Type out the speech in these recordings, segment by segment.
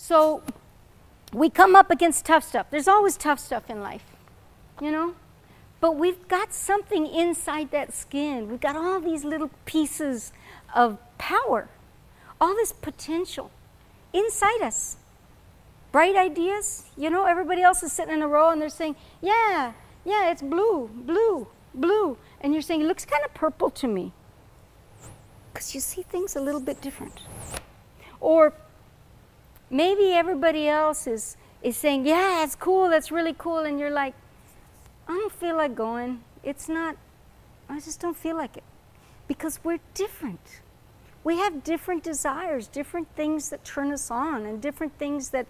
So we come up against tough stuff. There's always tough stuff in life, you know? But we've got something inside that skin. We've got all these little pieces of power, all this potential inside us. Bright ideas, you know, everybody else is sitting in a row and they're saying, yeah, it's blue, blue, blue. And you're saying, it looks kind of purple to me. Because you see things a little bit different. Or maybe everybody else is saying, yeah, it's cool, that's really cool. And you're like, I don't feel like going. It's not, I just don't feel like it. Because we're different. We have different desires, different things that turn us on, and different things that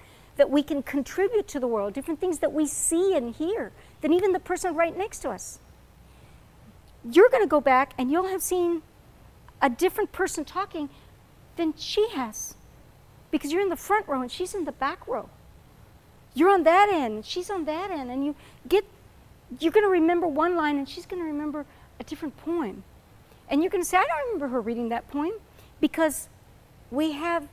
we can contribute to the world, different things that we see and hear than even the person right next to us. You're going to go back and you'll have seen a different person talking than she has. Because you're in the front row and she's in the back row. You're on that end and she's on that end, and you're going to remember one line and she's going to remember a different poem. And you're going to say, I don't remember her reading that poem, because we have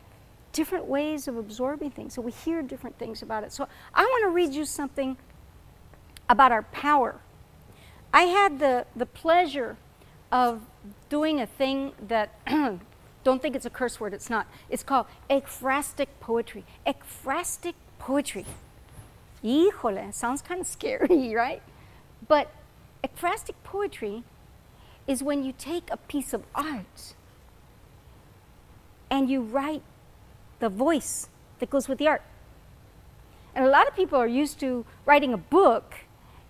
different ways of absorbing things, so we hear different things about it. So I want to read you something about our power. I had the pleasure of doing a thing that, don't think it's a curse word, it's not. It's called ekphrastic poetry. Ekphrastic poetry. Híjole, sounds kind of scary, right? But ekphrastic poetry is when you take a piece of art and you write the voice that goes with the art. And a lot of people are used to writing a book,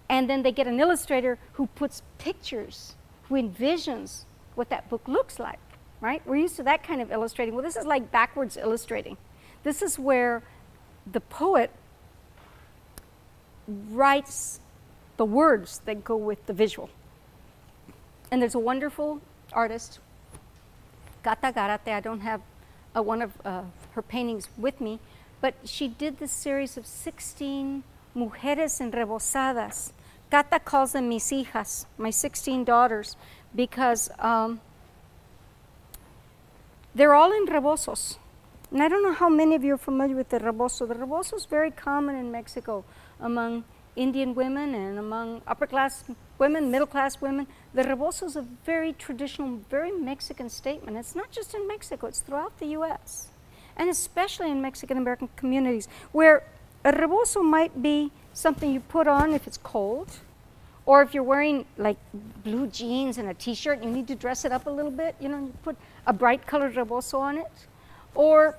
and then they get an illustrator who puts pictures, who envisions what that book looks like, right? We're used to that kind of illustrating. Well, this is like backwards illustrating. This is where the poet writes the words that go with the visual. And there's a wonderful artist, Gata Garate. I don't have one of her paintings with me, but she did this series of 16 mujeres enrebosadas. Gata calls them mis hijas, my 16 daughters, because they're all in rebosos. And I don't know how many of you are familiar with the rebozo. The rebozo is very common in Mexico among Indian women and among upper class women, middle class women. The rebozo is a very traditional, very Mexican statement. It's not just in Mexico, it's throughout the US, and especially in Mexican American communities, where a rebozo might be something you put on if it's cold, or if you're wearing like blue jeans and a t-shirt and you need to dress it up a little bit, you know, you put a bright colored rebozo on it. Or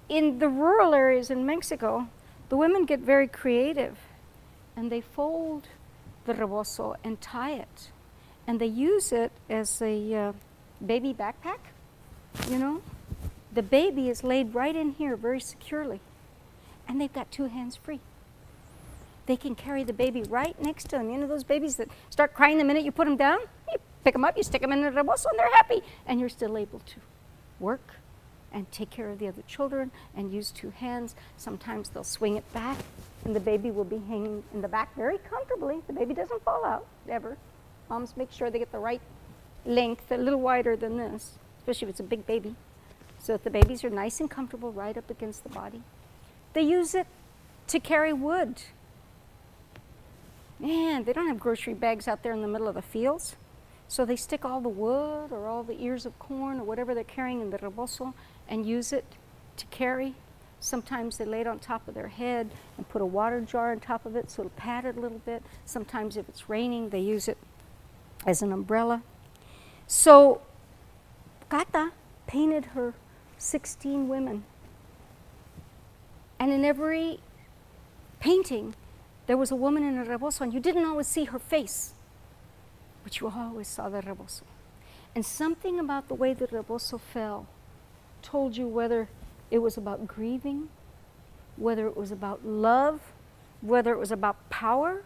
in the rural areas in Mexico, the women get very creative and they fold the rebozo and tie it. And they use it as a baby backpack, you know. The baby is laid right in here very securely. And they've got 2 hands free. They can carry the baby right next to them. You know those babies that start crying the minute you put them down? You pick them up, you stick them in the rebozo, and they're happy. And you're still able to work and take care of the other children and use 2 hands. Sometimes they'll swing it back and the baby will be hanging in the back very comfortably. The baby doesn't fall out, ever. Moms make sure they get the right length, a little wider than this, especially if it's a big baby, so that the babies are nice and comfortable right up against the body. They use it to carry wood. Man, they don't have grocery bags out there in the middle of the fields. So they stick all the wood or all the ears of corn or whatever they're carrying in the rebozo and use it to carry. Sometimes they lay it on top of their head and put a water jar on top of it so it'll pad it a little bit. Sometimes if it's raining, they use it as an umbrella. So Gata painted her 16 women. And in every painting, there was a woman in a rebozo, and you didn't always see her face, but you always saw the rebozo. And something about the way the rebozo fell told you whether it was about grieving, whether it was about love, whether it was about power,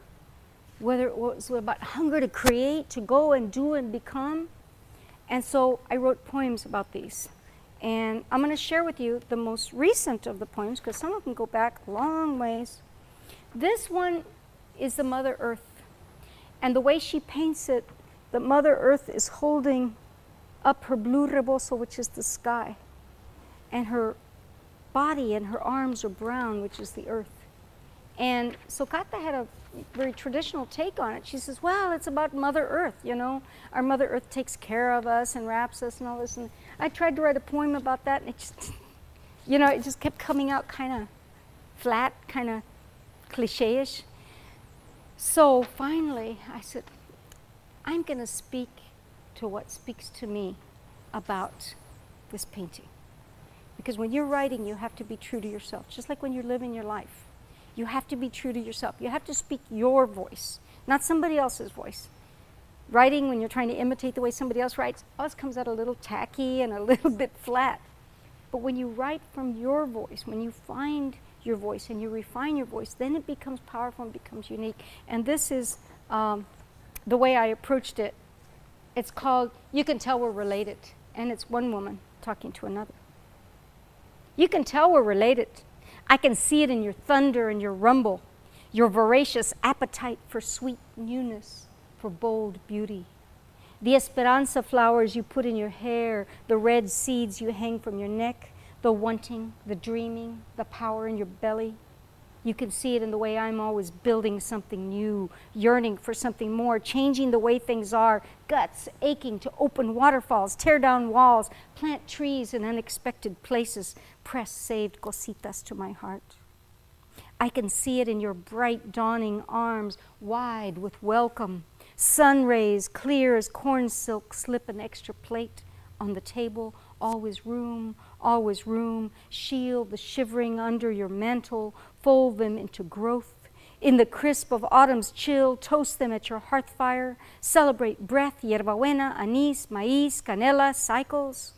whether it was about hunger to create, to go and do and become. And so I wrote poems about these. And I'm going to share with you the most recent of the poems, because some of them go back a long ways. This one is the Mother Earth. And the way she paints it, the Mother Earth is holding up her blue rebozo, which is the sky. And her body and her arms are brown, which is the earth. And so Kata had a very traditional take on it. She says, well, it's about Mother Earth, you know. Our Mother Earth takes care of us and wraps us and all this. And I tried to write a poem about that, and it just, you know, it just kept coming out kind of flat, kind of cliche-ish. So finally, I said, I'm going to speak to what speaks to me about this painting. Because when you're writing, you have to be true to yourself, just like when you're living your life. You have to be true to yourself. You have to speak your voice, not somebody else's voice. Writing, when you're trying to imitate the way somebody else writes, always comes out a little tacky and a little bit flat. But when you write from your voice, when you find your voice and you refine your voice, then it becomes powerful and becomes unique. And this is the way I approached it. It's called, You Can Tell We're Related. And it's one woman talking to another. You can tell we're related. I can see it in your thunder and your rumble, your voracious appetite for sweet newness, for bold beauty. The esperanza flowers you put in your hair, the red seeds you hang from your neck, the wanting, the dreaming, the power in your belly. You can see it in the way I'm always building something new, yearning for something more, changing the way things are, guts aching to open waterfalls, tear down walls, plant trees in unexpected places, press saved cositas to my heart. I can see it in your bright dawning arms, wide with welcome, sun rays clear as corn silk slip an extra plate on the table, always room, shield the shivering under your mantle, fold them into growth. In the crisp of autumn's chill, toast them at your hearth fire, celebrate breath, hierbabuena, anise, maíz, canela, cycles.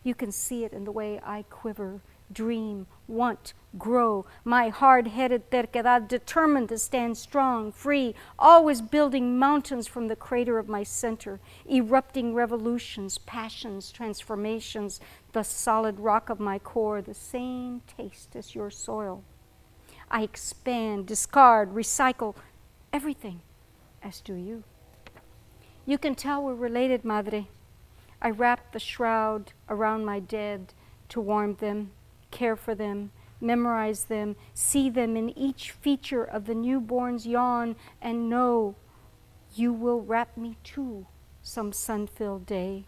You can see it in the way I quiver, dream, want, grow, my hard-headed terquedad determined to stand strong, free, always building mountains from the crater of my center, erupting revolutions, passions, transformations, the solid rock of my core, the same taste as your soil. I expand, discard, recycle, everything, as do you. You can tell we're related, Madre. I wrap the shroud around my dead to warm them, care for them, memorize them, see them in each feature of the newborn's yawn, and know you will wrap me too some sun-filled day.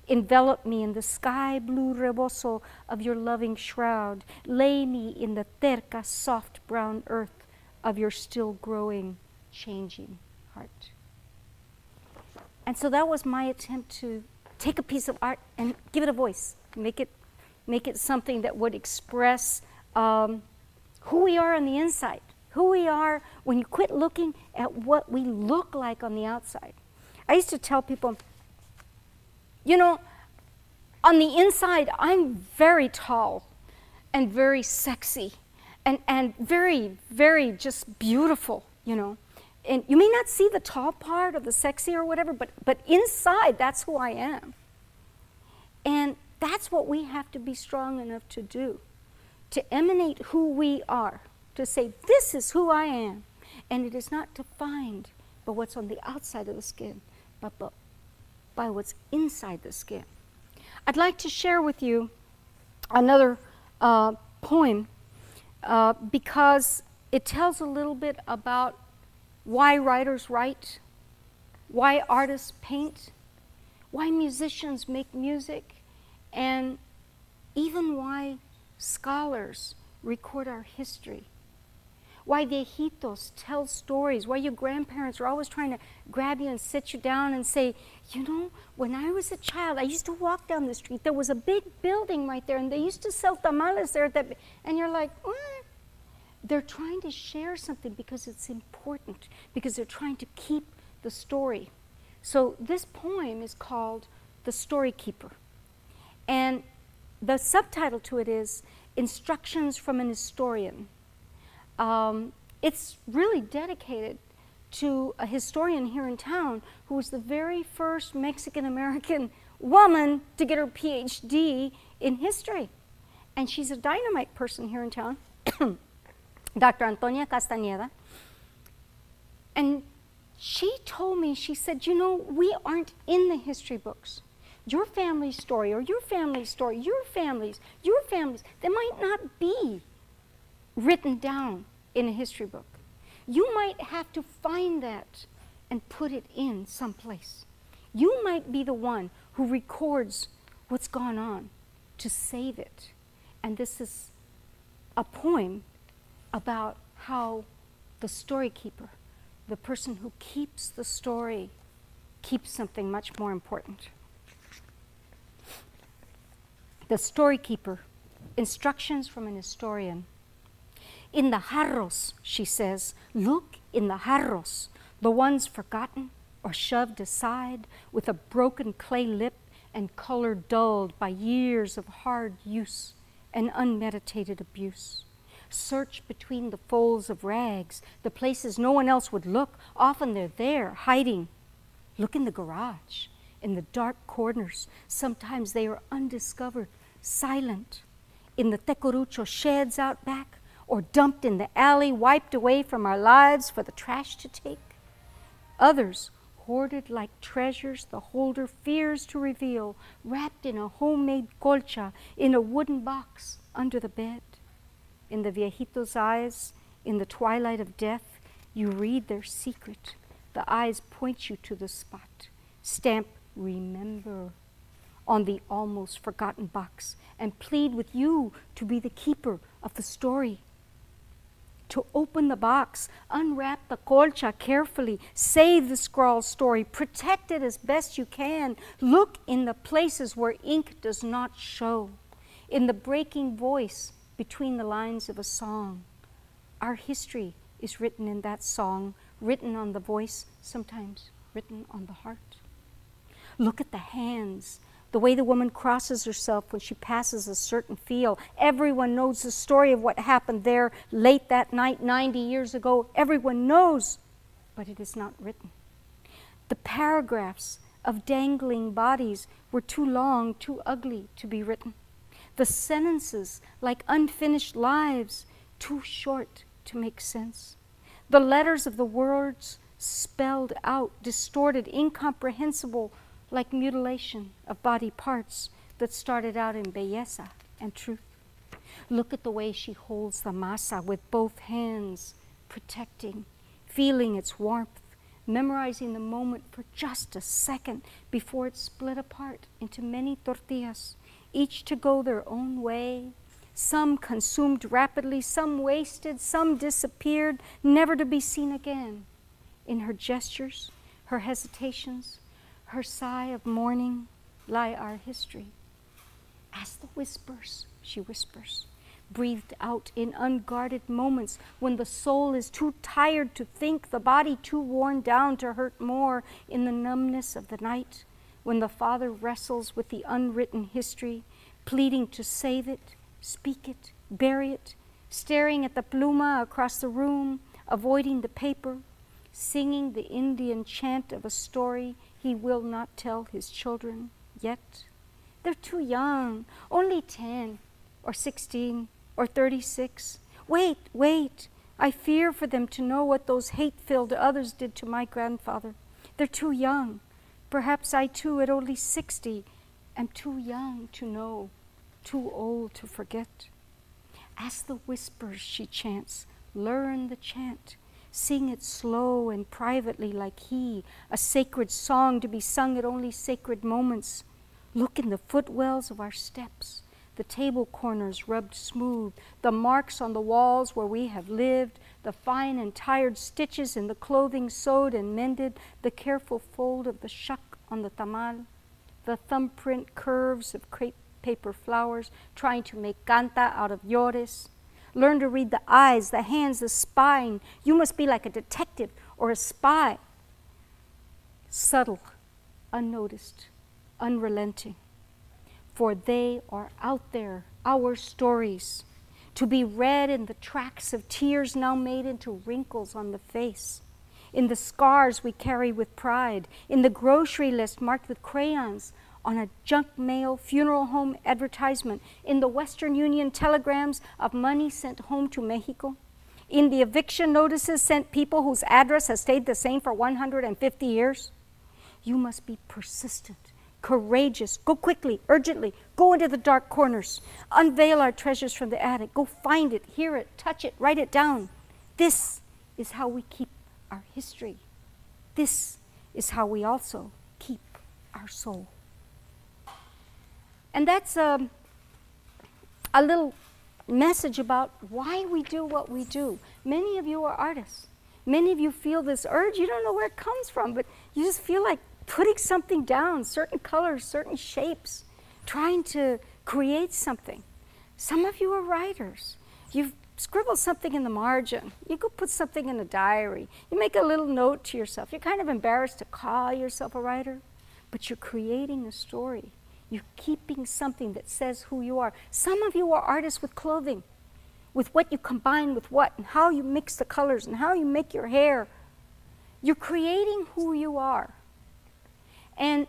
Envelop me in the sky-blue rebozo of your loving shroud. Lay me in the terca, soft brown earth of your still growing, changing heart. And so that was my attempt to take a piece of art and give it a voice, make it something that would express who we are on the inside, who we are when you quit looking at what we look like on the outside. I used to tell people, you know, on the inside, I'm very tall and very sexy and very, very just beautiful, you know. And you may not see the tall part or the sexy or whatever, but inside, that's who I am. And that's what we have to be strong enough to do, to emanate who we are, to say, this is who I am. And it is not defined by what's on the outside of the skin, but by what's inside the skin. I'd like to share with you another poem because it tells a little bit about why writers write, why artists paint, why musicians make music, and even why scholars record our history. Why viejitos tell stories, why your grandparents are always trying to grab you and sit you down and say, you know, when I was a child, I used to walk down the street, there was a big building right there, and they used to sell tamales there, and you're like, what? They're trying to share something because it's important, because they're trying to keep the story. So this poem is called The Story Keeper. And the subtitle to it is Instructions from an Historian. It's really dedicated to a historian here in town who was the very first Mexican-American woman to get her PhD in history. And she's a dynamite person here in town, Dr. Antonia Castañeda. And she told me, she said, you know, we aren't in the history books. your family's story, or your family's story, your families, that might not be written down in a history book. You might have to find that and put it in someplace. You might be the one who records what's gone on to save it. And this is a poem about how the story keeper, the person who keeps the story, keeps something much more important. The story keeper, instructions from an historian. In the jarros, she says, look in the jarros, the ones forgotten or shoved aside with a broken clay lip and color dulled by years of hard use and unmeditated abuse. Search between the folds of rags, the places no one else would look. Often they're there, hiding. Look in the garage, in the dark corners. Sometimes they are undiscovered, silent. In the tecorucho sheds out back, or dumped in the alley, wiped away from our lives for the trash to take. Others, hoarded like treasures the holder fears to reveal, wrapped in a homemade colcha, in a wooden box under the bed. In the viejito's eyes, in the twilight of death, you read their secret. The eyes point you to the spot. Stamp remember on the almost forgotten box and plead with you to be the keeper of the story. To open the box, unwrap the colcha carefully, save the scrawled story, protect it as best you can. Look in the places where ink does not show, in the breaking voice between the lines of a song. Our history is written in that song, written on the voice, sometimes written on the heart. Look at the hands, the way the woman crosses herself when she passes a certain field. Everyone knows the story of what happened there late that night 90 years ago. Everyone knows, but it is not written. The paragraphs of dangling bodies were too long, too ugly to be written. The sentences, like unfinished lives, too short to make sense. The letters of the words spelled out, distorted, incomprehensible, like mutilation of body parts that started out in belleza and truth. Look at the way she holds the masa with both hands, protecting, feeling its warmth, memorizing the moment for just a second before it split apart into many tortillas, each to go their own way. Some consumed rapidly, some wasted, some disappeared, never to be seen again. In her gestures, her hesitations, her sigh of mourning lie our history. As the whispers, she whispers, breathed out in unguarded moments when the soul is too tired to think, the body too worn down to hurt more, in the numbness of the night, when the father wrestles with the unwritten history, pleading to save it, speak it, bury it, staring at the pluma across the room, avoiding the paper, singing the Indian chant of a story he will not tell his children yet. They're too young, only 10 or 16 or 36. Wait, wait. I fear for them to know what those hate-filled others did to my grandfather. They're too young. Perhaps I too, at only 60, am too young to know, too old to forget. As the whispers she chants, learn the chant. Sing it slow and privately like he, a sacred song to be sung at only sacred moments. Look in the footwells of our steps, the table corners rubbed smooth, the marks on the walls where we have lived, the fine and tired stitches in the clothing sewed and mended, the careful fold of the shuck on the tamal, the thumbprint curves of crepe paper flowers trying to make canta out of llores. Learn to read the eyes, the hands, the spine. You must be like a detective or a spy. Subtle, unnoticed, unrelenting. For they are out there, our stories, to be read in the tracks of tears now made into wrinkles on the face, in the scars we carry with pride, in the grocery list marked with crayons, on a junk mail funeral home advertisement, in the Western Union telegrams of money sent home to Mexico, in the eviction notices sent people whose address has stayed the same for 150 years. You must be persistent, courageous. Go quickly, urgently. Go into the dark corners. Unveil our treasures from the attic. Go find it, hear it, touch it, write it down. This is how we keep our history. This is how we also keep our soul. And that's a little message about why we do what we do. Many of you are artists. Many of you feel this urge. You don't know where it comes from, but you just feel like putting something down, certain colors, certain shapes, trying to create something. Some of you are writers. You've scribbled something in the margin. You go put something in a diary. You make a little note to yourself. You're kind of embarrassed to call yourself a writer, but you're creating a story. You're keeping something that says who you are. Some of you are artists with clothing, with what you combine with what, and how you mix the colors, and how you make your hair. You're creating who you are. And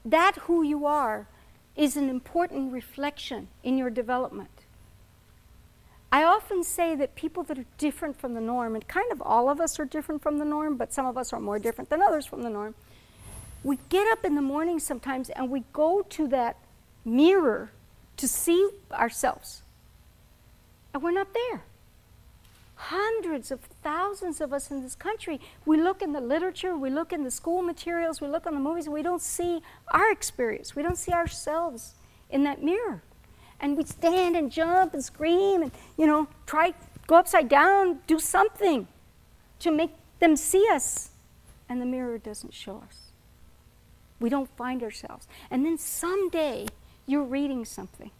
that who you are is an important reflection in your development. I often say that people that are different from the norm, and kind of all of us are different from the norm, but some of us are more different than others from the norm. We get up in the morning sometimes and we go to that mirror to see ourselves. And we're not there. Hundreds of thousands of us in this country, we look in the literature, we look in the school materials, we look on the movies, and we don't see our experience. We don't see ourselves in that mirror. And we stand and jump and scream and, try, go upside down, do something to make them see us. And the mirror doesn't show us. We don't find ourselves. And then someday you're reading something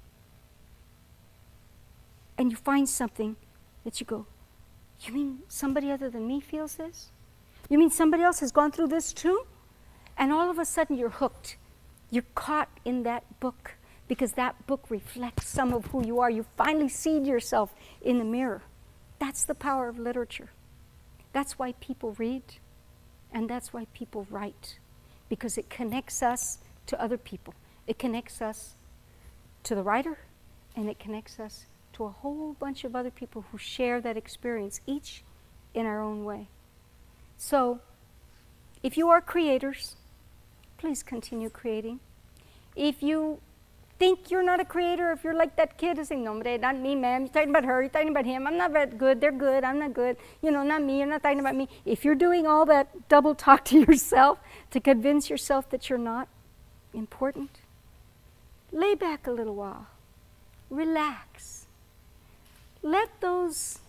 and you find something that you go, you mean somebody other than me feels this? You mean somebody else has gone through this too? And all of a sudden you're hooked. You're caught in that book because that book reflects some of who you are. You finally see yourself in the mirror. That's the power of literature. That's why people read and that's why people write, because it connects us to other people. It connects us to the writer and it connects us to a whole bunch of other people who share that experience, each in our own way. So, if you are creators, please continue creating. If you think you're not a creator, if you're like that kid who's saying, no, not me, ma'am, you're talking about her, you're talking about him, I'm not that good, they're good, I'm not good, not me, you're not talking about me. If you're doing all that double talk to yourself to convince yourself that you're not important, lay back a little while, relax. Let those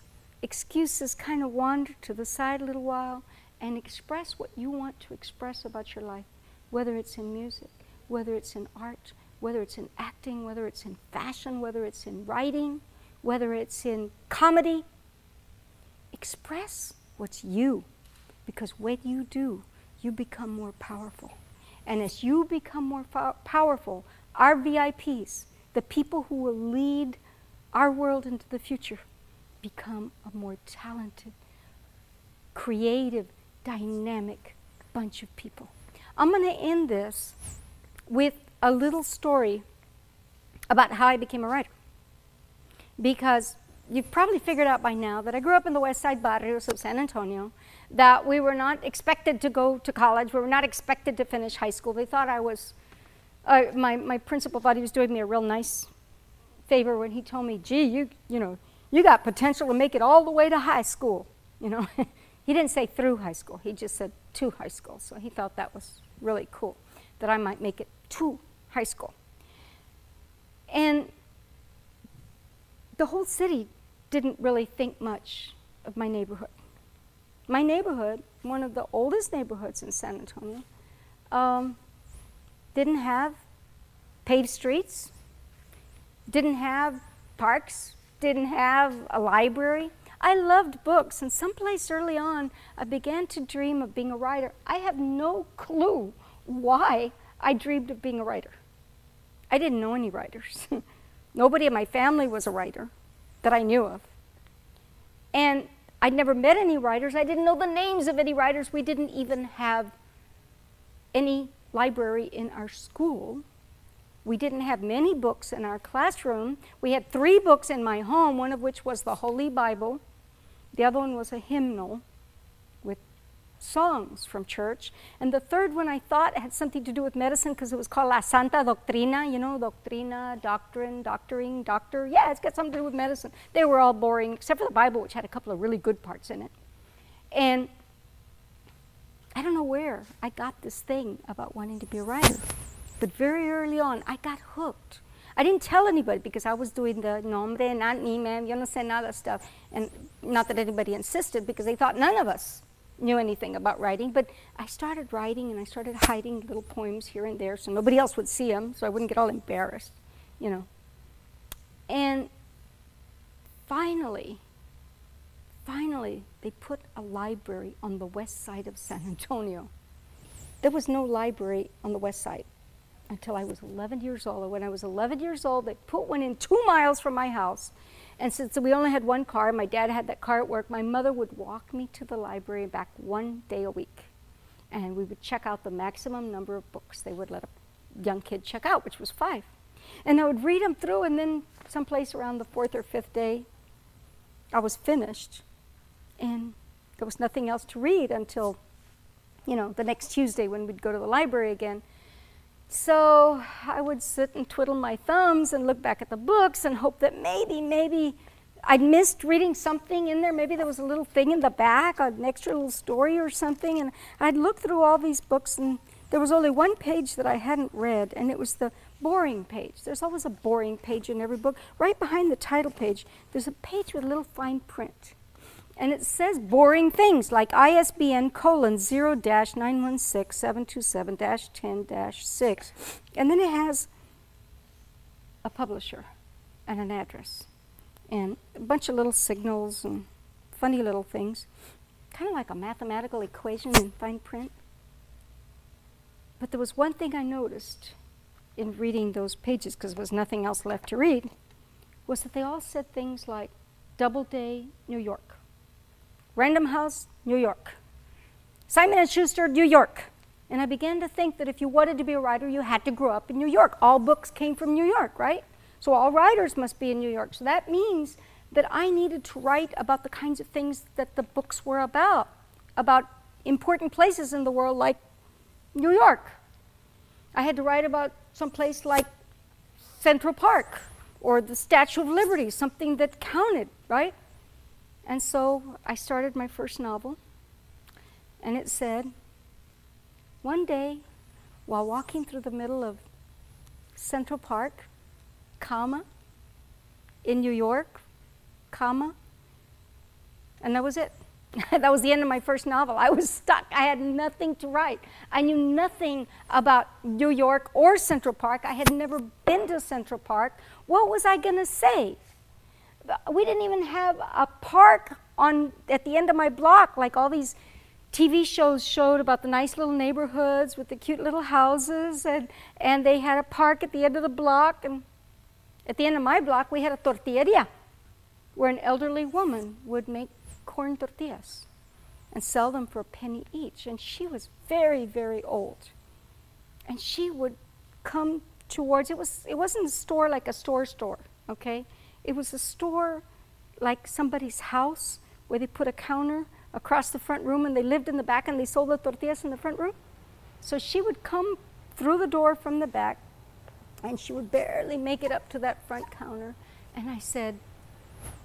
excuses kind of wander to the side a little while and express what you want to express about your life, whether it's in music, whether it's in art, whether it's in acting, whether it's in fashion, whether it's in writing, whether it's in comedy. Express what's you, because when you do, you become more powerful. And as you become more powerful, our VIPs, the people who will lead our world into the future, become a more talented, creative, dynamic bunch of people. I'm going to end this with a little story about how I became a writer. Because you've probably figured out by now that I grew up in the West Side barrios of San Antonio, that we were not expected to go to college, we were not expected to finish high school. They thought I was, my principal thought he was doing me a real nice favor when he told me, gee, you got potential to make it all the way to high school. He didn't say through high school, he just said to high school. So he thought that was really cool, that I might make it to high school. And the whole city didn't really think much of my neighborhood. My neighborhood, one of the oldest neighborhoods in San Antonio, didn't have paved streets, didn't have parks, didn't have a library. I loved books, and someplace early on, I began to dream of being a writer. I have no clue why I dreamed of being a writer. I didn't know any writers. Nobody in my family was a writer that I knew of. And I'd never met any writers. I didn't know the names of any writers. We didn't even have any library in our school. We didn't have many books in our classroom. We had 3 books in my home, one of which was the Holy Bible. The other one was a hymnal with songs from church. And the third one I thought had something to do with medicine because it was called La Santa Doctrina, you know, doctrina, doctrine, doctoring, doctor. Yeah, it's got something to do with medicine. They were all boring, except for the Bible, which had a couple of really good parts in it. And I don't know where I got this thing about wanting to be a writer. But very early on, I got hooked. I didn't tell anybody because I was doing the nombre, not me, ma'am, yo no sé nada stuff. And not that anybody insisted because they thought none of us knew anything about writing. But I started writing and I started hiding little poems here and there so nobody else would see them, so I wouldn't get all embarrassed, you know. And finally, they put a library on the west side of San Antonio. There was no library on the west side until I was 11 years old. And when I was 11 years old, they put one in 2 miles from my house. And since we only had one car, my dad had that car at work, my mother would walk me to the library and back 1 day a week. And we would check out the maximum number of books they would let a young kid check out, which was 5. And I would read them through, and then someplace around the 4th or 5th day, I was finished. And there was nothing else to read until, you know, the next Tuesday when we'd go to the library again. So I would sit and twiddle my thumbs and look back at the books and hope that maybe I'd missed reading something in there. Maybe there was a little thing in the back, an extra little story or something. And I'd look through all these books, and there was only one page that I hadn't read, and it was the boring page. There's always a boring page in every book. Right behind the title page, there's a page with a little fine print. And it says boring things like ISBN :0-916-727-10-6. And then it has a publisher and an address and a bunch of little signals and funny little things, kind of like a mathematical equation in fine print. But there was one thing I noticed in reading those pages, because there was nothing else left to read, was that they all said things like Doubleday, New York. Random House, New York. Simon & Schuster, New York. And I began to think that if you wanted to be a writer, you had to grow up in New York. All books came from New York, right? So all writers must be in New York. So that means that I needed to write about the kinds of things that the books were about important places in the world like New York. I had to write about some place like Central Park or the Statue of Liberty, something that counted, right? And so I started my first novel, and it said, one day, while walking through the middle of Central Park, comma, in New York, comma, and that was it. That was the end of my first novel. I was stuck. I had nothing to write. I knew nothing about New York or Central Park. I had never been to Central Park. What was I going to say? We didn't even have a park at the end of my block, like all these TV shows showed about the nice little neighborhoods with the cute little houses, and they had a park at the end of the block. And at the end of my block, we had a tortilleria, where an elderly woman would make corn tortillas and sell them for a penny each. And she was very, very old. And she would come towards, it wasn't a store like a store, okay? It was a store like somebody's house where they put a counter across the front room and they lived in the back and they sold the tortillas in the front room. So she would come through the door from the back and she would barely make it up to that front counter. And I said,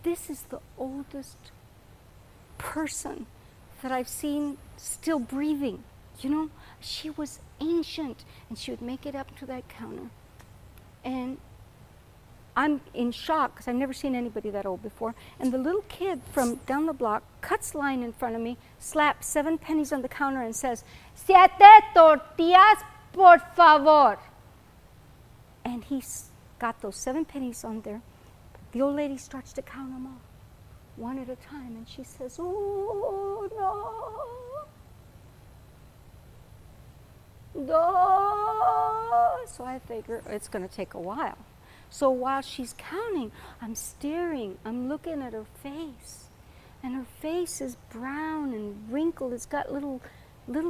this is the oldest person that I've seen still breathing. You know, she was ancient, and she would make it up to that counter. And I'm in shock because I've never seen anybody that old before. And the little kid from down the block cuts line in front of me, slaps 7 pennies on the counter and says, "7 tortillas, por favor." And he's got those 7 pennies on there. The old lady starts to count them all, one at a time, and she says, "Oh, no. No." So I figure it's going to take a while. So while she's counting, I'm staring, I'm looking at her face. And her face is brown and wrinkled. It's got little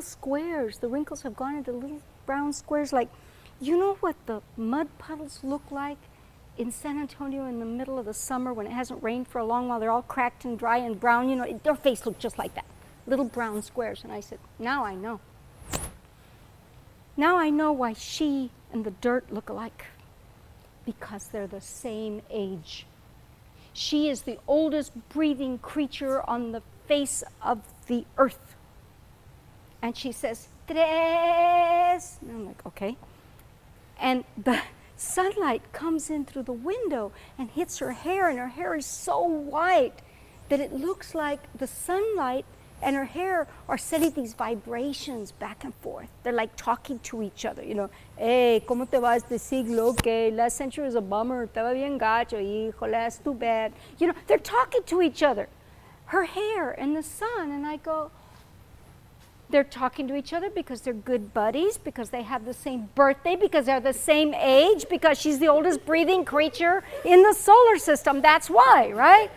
squares. The wrinkles have gone into little brown squares. Like, you know what the mud puddles look like in San Antonio in the middle of the summer when it hasn't rained for a long while? They're all cracked and dry and brown. You know, their face looked just like that. little brown squares. And I said, now I know. Now I know why she and the dirt look alike. Because they're the same age. She is the oldest breathing creature on the face of the earth. And she says, tres. And I'm like, okay. And the sunlight comes in through the window and hits her hair, and her hair is so white that it looks like the sunlight and her hair are sending these vibrations back and forth. They're like talking to each other, you know. Hey, ¿cómo te va este siglo? Okay, last century was a bummer. Te va bien gacho, híjole, that's too bad. You know, they're talking to each other. Her hair and the sun, and I go, they're talking to each other because they're good buddies, because they have the same birthday, because they're the same age, because she's the oldest breathing creature in the solar system. That's why, right?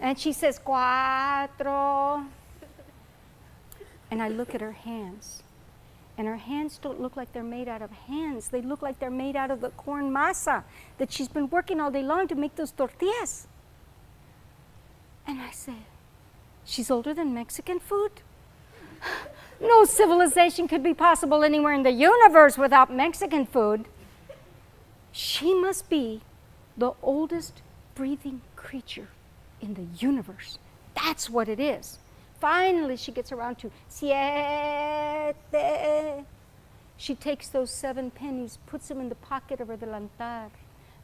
And she says, cuatro. And I look at her hands. And her hands don't look like they're made out of hands. They look like they're made out of the corn masa that she's been working all day long to make those tortillas. And I said, she's older than Mexican food? No civilization could be possible anywhere in the universe without Mexican food. She must be the oldest breathing creature in the universe. That's what it is. Finally, she gets around to siete. She takes those 7 pennies, puts them in the pocket of her delantal,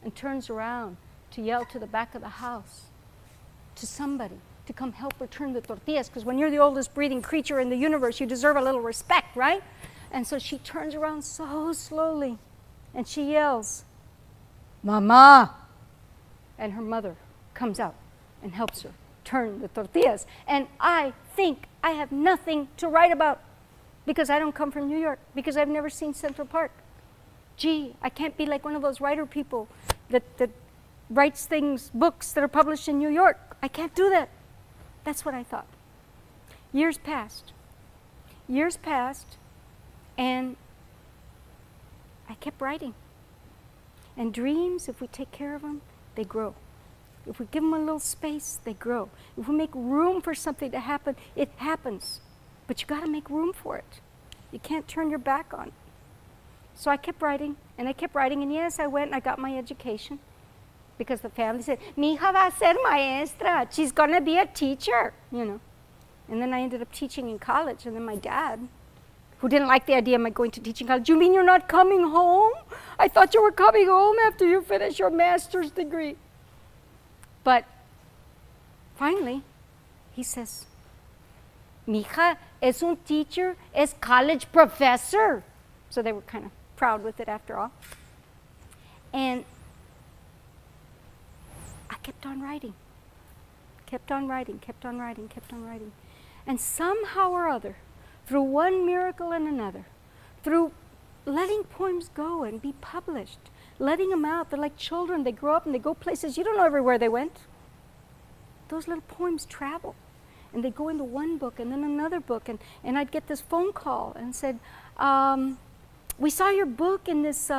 and turns around to yell to the back of the house, to somebody, to come help her turn the tortillas, because when you're the oldest breathing creature in the universe, you deserve a little respect, right? And so she turns around so slowly, and she yells, Mama! And her mother comes out and helps her turn the tortillas. And I think I have nothing to write about because I don't come from New York, because I've never seen Central Park. Gee, I can't be like one of those writer people that writes things, books that are published in New York. I can't do that. That's what I thought. Years passed, and I kept writing. And dreams, if we take care of them, they grow. If we give them a little space, they grow. If we make room for something to happen, it happens. But you got to make room for it. You can't turn your back on it. So I kept writing, and I kept writing, and yes, I went and I got my education because the family said, Mi hija va a ser maestra. She's going to be a teacher, you know. And then I ended up teaching in college, and then my dad, who didn't like the idea of my going to teaching college, you mean you're not coming home? I thought you were coming home after you finish your master's degree. But finally, he says, Mija es un teacher, es college professor. So they were kind of proud with it after all. And I kept on writing, kept on writing, kept on writing, kept on writing. And somehow or other, through one miracle and another, through letting poems go and be published, letting them out. They're like children. They grow up and they go places. You don't know everywhere they went. Those little poems travel. And they go into one book and then another book. And I'd get this phone call and said, we saw your book in this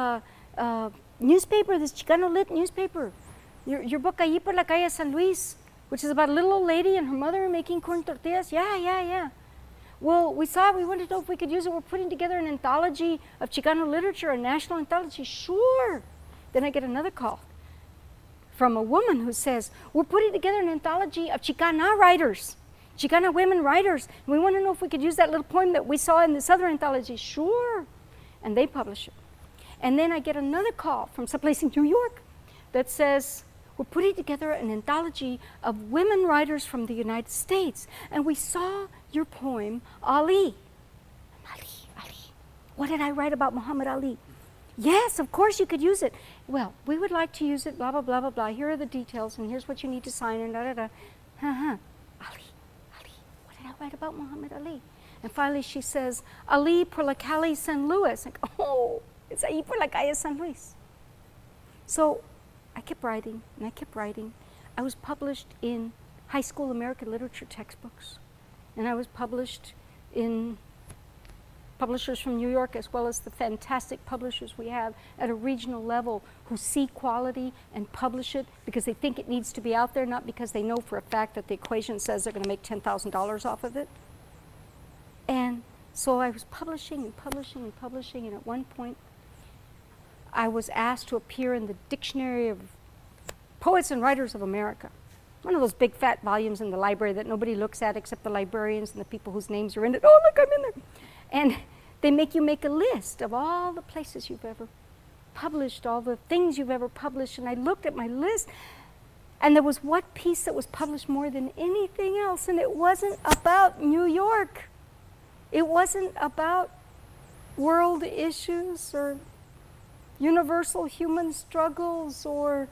newspaper, this Chicano Lit newspaper. Your book, Allí por la calle San Luis, which is about a little old lady and her mother making corn tortillas. Yeah. Well, we saw it. We wanted to know if we could use it. We're putting together an anthology of Chicano literature, a national anthology. Sure. Then I get another call from a woman who says, we're putting together an anthology of Chicana writers, Chicana women writers. And we want to know if we could use that little poem that we saw in this other anthology. Sure. And they publish it. And then I get another call from someplace in New York that says, we're putting together an anthology of women writers from the United States. And we saw your poem, Ali. Ali. What did I write about Muhammad Ali? Yes, of course you could use it. Well, we would like to use it, blah, blah, blah, blah, blah. Here are the details, and here's what you need to sign, and da-da-da. Ali. What did I write about Muhammad Ali? And finally she says, Ali por la calle San Luis. I go, oh, it's Allí por la calle San Luis. So I kept writing, and I kept writing. I was published in high school American literature textbooks. And I was published in publishers from New York, as well as the fantastic publishers we have at a regional level who see quality and publish it because they think it needs to be out there, not because they know for a fact that the equation says they're going to make $10,000 off of it. So I was publishing and publishing and publishing, and at one point I was asked to appear in the Dictionary of Poets and Writers of America, one of those big fat volumes in the library that nobody looks at except the librarians and the people whose names are in it. Oh, look, I'm in there. And they make you make a list of all the places you've ever published, all the things you've ever published. And I looked at my list, and there was one piece that was published more than anything else, and it wasn't about New York. It wasn't about world issues or universal human struggles, or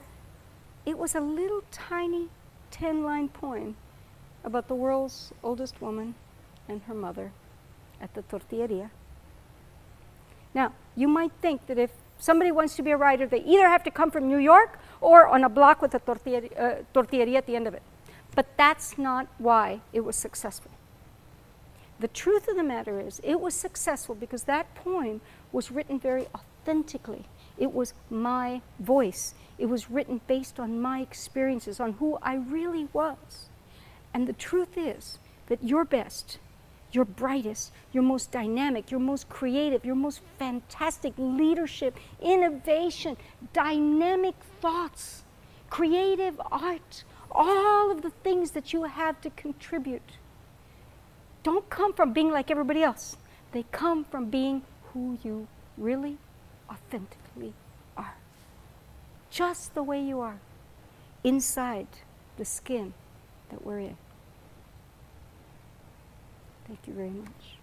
it was a little tiny 10-line poem about the world's oldest woman and her mother at the tortilleria. Now, you might think that if somebody wants to be a writer, they either have to come from New York or on a block with a tortilleria at the end of it. But that's not why it was successful. The truth of the matter is, it was successful because that poem was written very authentically. It was my voice. It was written based on my experiences, on who I really was. And the truth is that your best, your brightest, your most dynamic, your most creative, your most fantastic leadership, innovation, dynamic thoughts, creative art, all of the things that you have to contribute don't come from being like everybody else. They come from being who you really, authentically are. Just the way you are, inside the skin that we're in. Thank you very much.